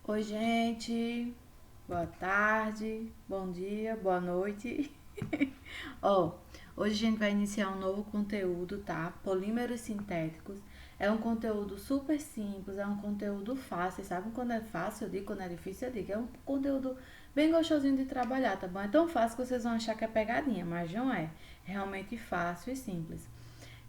Oi, gente. Boa tarde, bom dia, boa noite. Ó, hoje a gente vai iniciar um novo conteúdo, tá? Polímeros sintéticos. É um conteúdo super simples, é um conteúdo fácil, sabe? Quando é fácil, eu digo, quando é difícil, eu digo. É um conteúdo bem gostosinho de trabalhar, tá bom? É tão fácil que vocês vão achar que é pegadinha, mas não é. É realmente fácil e simples.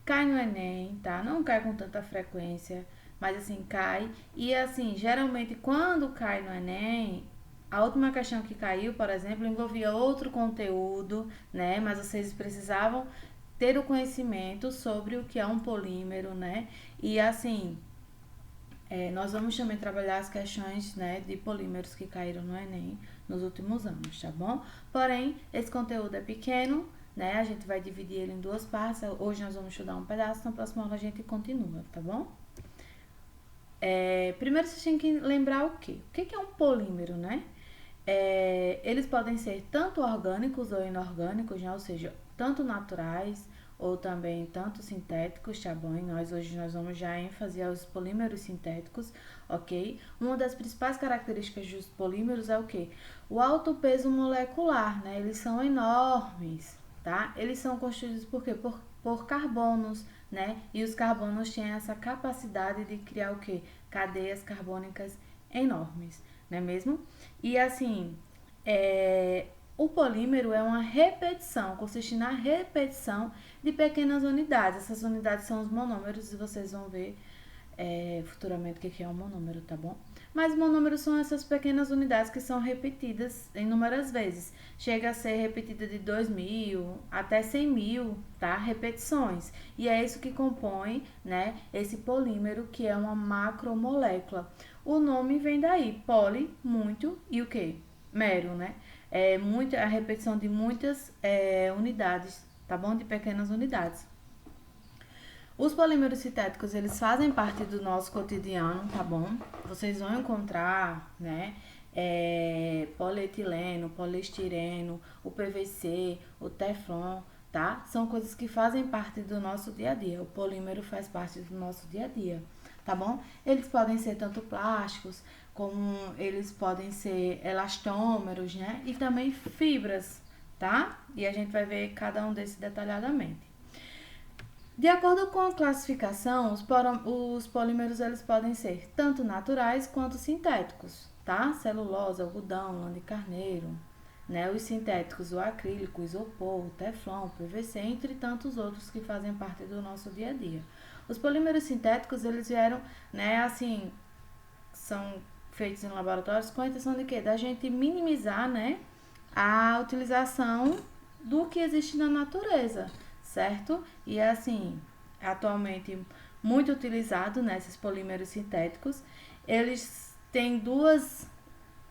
Cai no Enem, tá? Não cai com tanta frequência, mas assim, cai. E assim, geralmente quando cai no Enem, a última questão que caiu, por exemplo, envolvia outro conteúdo, né? Mas vocês precisavam ter o conhecimento sobre o que é um polímero, né? E assim, nós vamos também trabalhar as questões, né, de polímeros que caíram no Enem nos últimos anos, tá bom? Porém, esse conteúdo é pequeno, né? A gente vai dividir ele em duas partes. Hoje nós vamos estudar um pedaço, na próxima aula a gente continua, tá bom? Primeiro vocês têm que lembrar o quê? O que é um polímero, né? Eles podem ser tanto orgânicos ou inorgânicos, né? Ou seja, tanto naturais ou também tanto sintéticos, tá bom? E hoje nós vamos já ênfase aos polímeros sintéticos, ok? Uma das principais características dos polímeros é o quê? O alto peso molecular, né? Eles são enormes, tá? Eles são constituídos por quê? Por carbonos, né? E os carbonos têm essa capacidade de criar o quê? Cadeias carbônicas enormes, não é mesmo? E assim, é, o polímero é uma repetição, consiste na repetição de pequenas unidades. Essas unidades são os monômeros e vocês vão ver futuramente o que é um monômero, tá bom? Mas monômeros são essas pequenas unidades que são repetidas inúmeras vezes. Chega a ser repetida de 2.000 até 100.000, tá? Repetições. E é isso que compõe, né, esse polímero, que é uma macromolécula. O nome vem daí, poli, muito, e o que? Mero, né? É muito, a repetição de muitas unidades, tá bom? De pequenas unidades. Os polímeros sintéticos, eles fazem parte do nosso cotidiano, tá bom? Vocês vão encontrar, né, polietileno, poliestireno, o PVC, o Teflon, tá? São coisas que fazem parte do nosso dia a dia. O polímero faz parte do nosso dia a dia, tá bom? Eles podem ser tanto plásticos, como eles podem ser elastômeros, né? E também fibras, tá? E a gente vai ver cada um desses detalhadamente. De acordo com a classificação, os polímeros eles podem ser tanto naturais quanto sintéticos, tá? Celulose, algodão, lã de carneiro, né? Os sintéticos, o acrílico, o isopor, o teflon, o PVC, entre tantos outros que fazem parte do nosso dia a dia. Os polímeros sintéticos, eles vieram, né, assim, são feitos em laboratórios com a intenção de quê? Da gente minimizar, né, a utilização do que existe na natureza, certo? E assim, atualmente muito utilizado nesses polímeros sintéticos, eles têm duas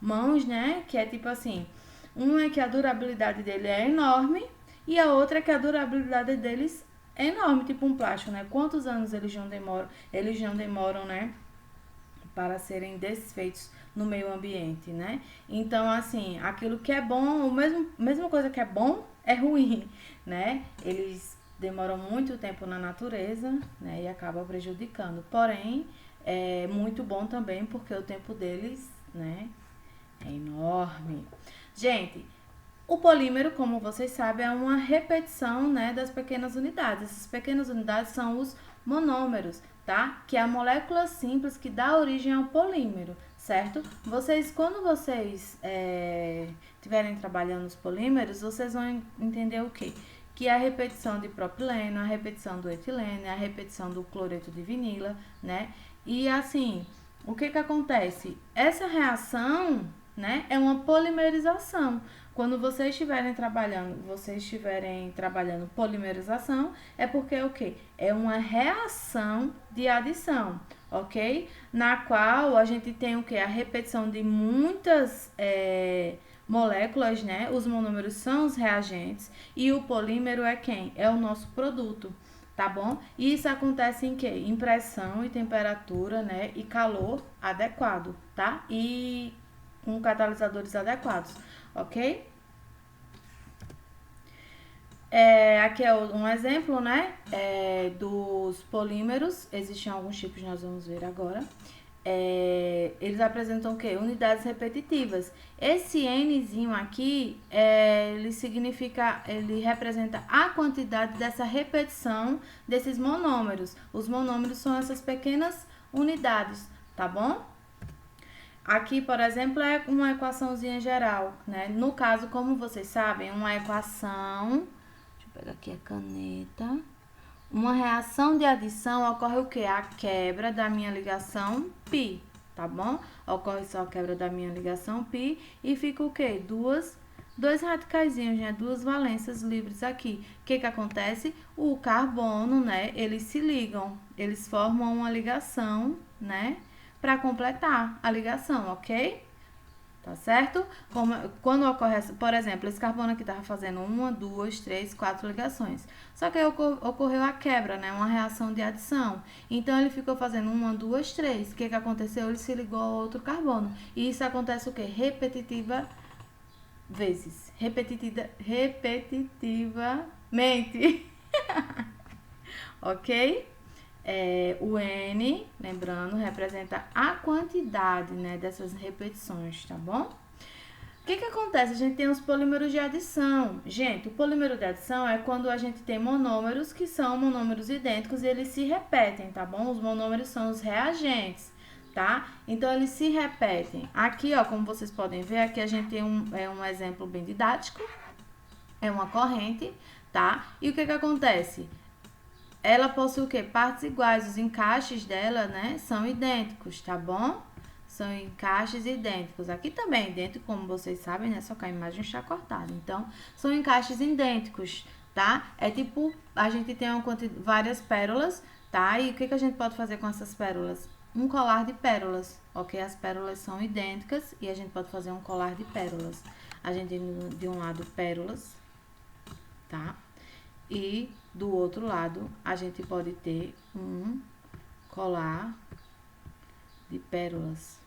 mãos, né, que é tipo assim, uma é que a durabilidade dele é enorme e a outra é que a durabilidade deles é enorme, tipo um plástico, né? Quantos anos eles não demoram, né, para serem desfeitos no meio ambiente, né? Então, assim, aquilo que é bom, mesma coisa que é bom é ruim, né? Eles demoram muito tempo na natureza, né? E acabam prejudicando. Porém, é muito bom também porque o tempo deles, né? É enorme. Gente, o polímero, como vocês sabem, é uma repetição, né, das pequenas unidades. Essas pequenas unidades são os monômeros, tá? Que é a molécula simples que dá origem ao polímero, certo? Quando vocês estiverem trabalhando os polímeros, vocês vão entender o quê? Que é a repetição de propileno, a repetição do etileno, a repetição do cloreto de vinila, né? E assim, o que que acontece? Essa reação, né, é uma polimerização. Quando vocês estiverem trabalhando polimerização, é porque o que? É uma reação de adição, ok? Na qual a gente tem o que? A repetição de muitas moléculas, né? Os monômeros são os reagentes e o polímero é quem? É o nosso produto, tá bom? E isso acontece em que? Em pressão e temperatura, né? E calor adequado, tá? E com catalisadores adequados, ok? Aqui é um exemplo, né, dos polímeros. Existem alguns tipos, nós vamos ver agora. eles apresentam o quê? Unidades repetitivas. Esse Nzinho aqui, ele representa a quantidade dessa repetição desses monômeros. Os monômeros são essas pequenas unidades, tá bom? Aqui, por exemplo, é uma equaçãozinha geral, né? No caso, como vocês sabem, uma equação... Deixa eu pegar aqui a caneta. Uma reação de adição ocorre o quê? A quebra da minha ligação π, tá bom? Ocorre só a quebra da minha ligação π e fica o quê? Dois radicaizinhos, né? Duas valências livres aqui. O que que acontece? O carbono, né? Eles se ligam, eles formam uma ligação, né? Para completar a ligação, ok? Tá certo? Quando ocorre, por exemplo, esse carbono aqui estava fazendo 1, 2, 3, 4 ligações. Só que aí ocorreu a quebra, né? Uma reação de adição. Então, ele ficou fazendo 1, 2, 3. O que que aconteceu? Ele se ligou a outro carbono. E isso acontece o quê? Repetitiva vezes. Repetitivamente. Ok? O N, lembrando, representa a quantidade, né, dessas repetições, tá bom? O que que acontece? A gente tem os polímeros de adição. Gente, o polímero de adição é quando a gente tem monômeros que são monômeros idênticos e eles se repetem, tá bom? Os monômeros são os reagentes, tá? Então, eles se repetem. Aqui, ó, como vocês podem ver, aqui a gente tem um exemplo bem didático. É uma corrente, tá? E o que que acontece? Ela possui o quê? Partes iguais. Os encaixes dela, né, são idênticos, tá bom? São encaixes idênticos. Aqui também é idêntico, como vocês sabem, né? Só que a imagem está cortada. Então, são encaixes idênticos, tá? É tipo, a gente tem várias pérolas, tá? E o que que a gente pode fazer com essas pérolas? Um colar de pérolas, ok? As pérolas são idênticas e a gente pode fazer um colar de pérolas. A gente tem de um lado pérolas, tá? E do outro lado, a gente pode ter um colar de pérolas.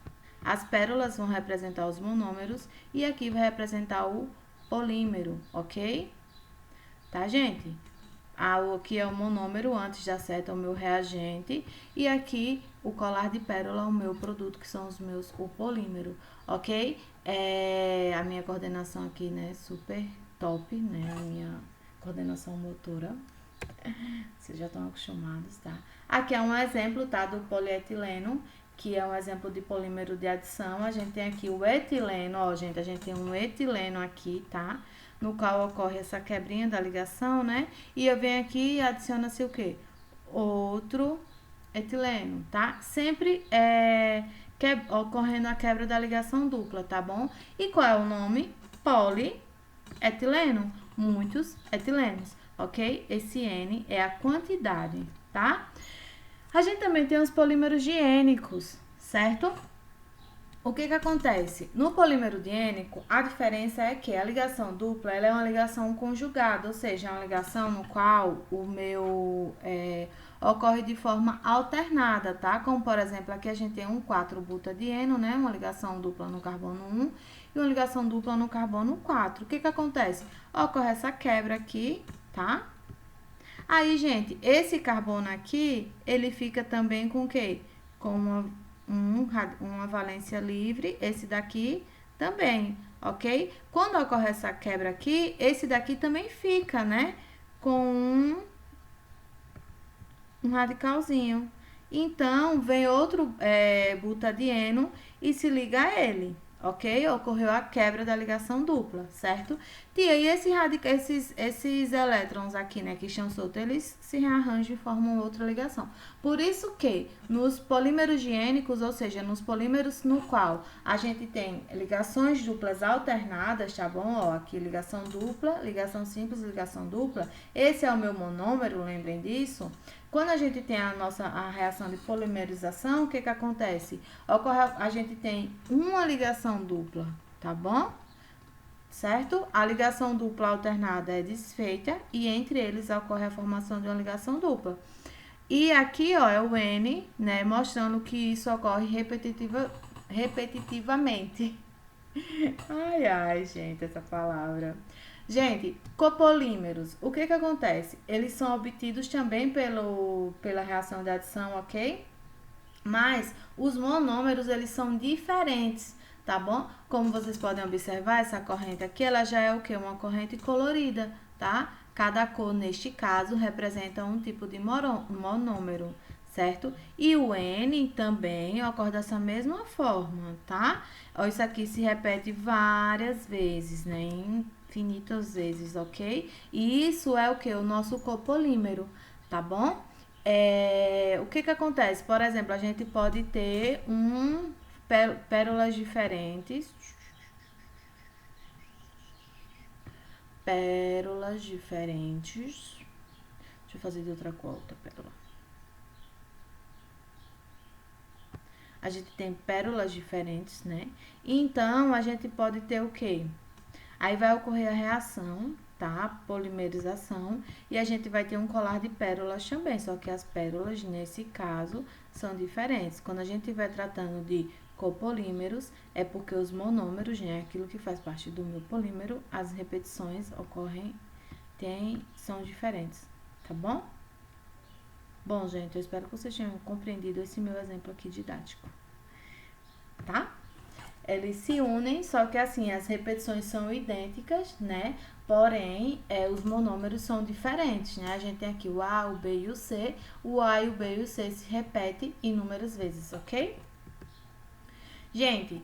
As pérolas vão representar os monômeros e aqui vai representar o polímero, ok? Tá, gente? Aqui é o monômero, antes da seta é o meu reagente. E aqui, o colar de pérola é o meu produto, que são o polímero, ok? A minha coordenação aqui, né, super top, né, a minha coordenação motora. Vocês já estão acostumados, tá? Aqui é um exemplo, tá? Do polietileno, que é um exemplo de polímero de adição. A gente tem aqui o etileno, ó, gente, a gente tem um etileno aqui, tá? No qual ocorre essa quebrinha da ligação, né? E eu venho aqui e adiciona-se o quê? Outro etileno, tá? Sempre ocorrendo a quebra da ligação dupla, tá bom? E qual é o nome? Polietileno. Muitos etilenos, ok? Esse N é a quantidade, tá? A gente também tem os polímeros diênicos, certo? O que que acontece? No polímero diênico, a diferença é que a ligação dupla, ela é uma ligação conjugada, ou seja, é uma ligação no qual o meu ocorre de forma alternada, tá? Como, por exemplo, aqui a gente tem um 4-butadieno, né? Uma ligação dupla no carbono 1 e uma ligação dupla no carbono 4. O que que acontece? Ocorre essa quebra aqui, tá? Aí, gente, esse carbono aqui, ele fica também com o quê? Com uma valência livre, esse daqui também, ok? Quando ocorre essa quebra aqui, esse daqui também fica, né? Com um radicalzinho. Então, vem outro butadieno e se liga a ele, ok? Ocorreu a quebra da ligação dupla, certo? Tia, e esses elétrons aqui, né, que estão soltos, eles se rearranjam e formam outra ligação. Por isso que nos polímeros diênicos, ou seja, nos polímeros no qual a gente tem ligações duplas alternadas, tá bom? Ó, aqui ligação dupla, ligação simples, ligação dupla. Esse é o meu monômero, lembrem disso. Quando a gente tem a reação de polimerização, o que que acontece? A gente tem uma ligação dupla, tá bom? Certo? A ligação dupla alternada é desfeita e entre eles ocorre a formação de uma ligação dupla. E aqui, ó, é o N, né, mostrando que isso ocorre repetitivamente. Ai, ai, gente, essa palavra. Gente, copolímeros, o que que acontece? Eles são obtidos também pela reação de adição, ok? Mas os monômeros, eles são diferentes, tá bom? Como vocês podem observar, essa corrente aqui, ela já é o quê? Uma corrente colorida, tá? Cada cor, neste caso, representa um tipo de monômero, certo? E o N também ocorre dessa mesma forma, tá? Ó, isso aqui se repete várias vezes, né? Infinitas vezes, ok? E isso é o que? O nosso copolímero, tá bom? O que acontece? Por exemplo, a gente pode ter pérolas diferentes. Pérolas diferentes. Deixa eu fazer de outra cor, outra pérola. A gente tem pérolas diferentes, né? Então, a gente pode ter o quê? Aí vai ocorrer a reação, tá? Polimerização. E a gente vai ter um colar de pérolas também. Só que as pérolas, nesse caso, são diferentes. Quando a gente estiver tratando de copolímeros, é porque os monômeros, né? Aquilo que faz parte do meu polímero, as repetições ocorrem, são diferentes, tá bom? Bom, gente, eu espero que vocês tenham compreendido esse meu exemplo aqui didático, tá? Eles se unem, só que assim, as repetições são idênticas, né? Porém, os monômeros são diferentes, né? A gente tem aqui o A, o B e o C. O A e o B e o C se repetem inúmeras vezes, ok? Gente,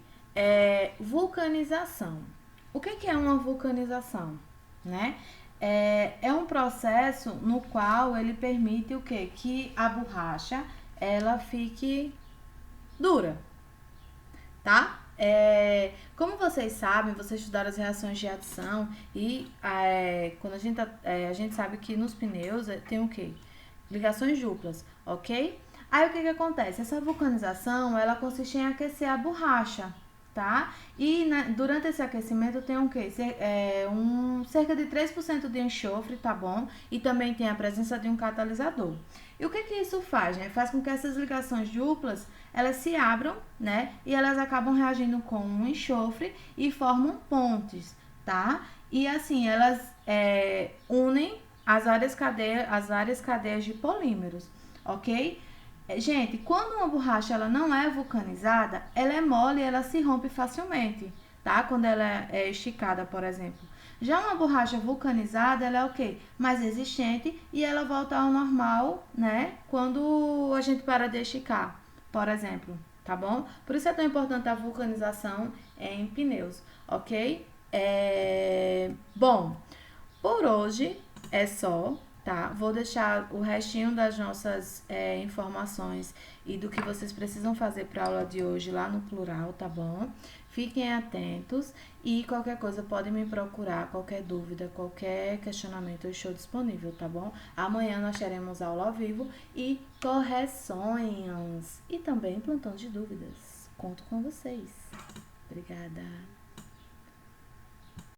vulcanização. O que é uma vulcanização, né? É um processo no qual ele permite o quê? Que a borracha, ela fique dura, tá? Como vocês sabem, vocês estudaram as reações de adição e quando a gente sabe que nos pneus tem o quê? Ligações duplas, ok? Aí o que acontece? Essa vulcanização, ela consiste em aquecer a borracha, tá? E durante esse aquecimento tem o quê? Cerca de 3% de enxofre, tá bom? E também tem a presença de um catalisador. E o que isso faz, né? Faz com que essas ligações duplas, elas se abram, né? E elas acabam reagindo com um enxofre e formam pontes, tá? E assim, elas unem as várias cadeias de polímeros, ok? Gente, quando uma borracha ela não é vulcanizada, ela é mole e ela se rompe facilmente, tá? Quando ela é esticada, por exemplo. Já uma borracha vulcanizada, ela é o quê? Mais resistente e ela volta ao normal, né? Quando a gente para de esticar, por exemplo, tá bom? Por isso é tão importante a vulcanização em pneus, ok? Bom, por hoje é só, tá? Vou deixar o restinho das nossas informações e do que vocês precisam fazer para a aula de hoje lá no plural, tá bom? Fiquem atentos e qualquer coisa podem me procurar, qualquer dúvida, qualquer questionamento eu estou disponível, tá bom? Amanhã nós teremos aula ao vivo e correções e também plantão de dúvidas. Conto com vocês. Obrigada.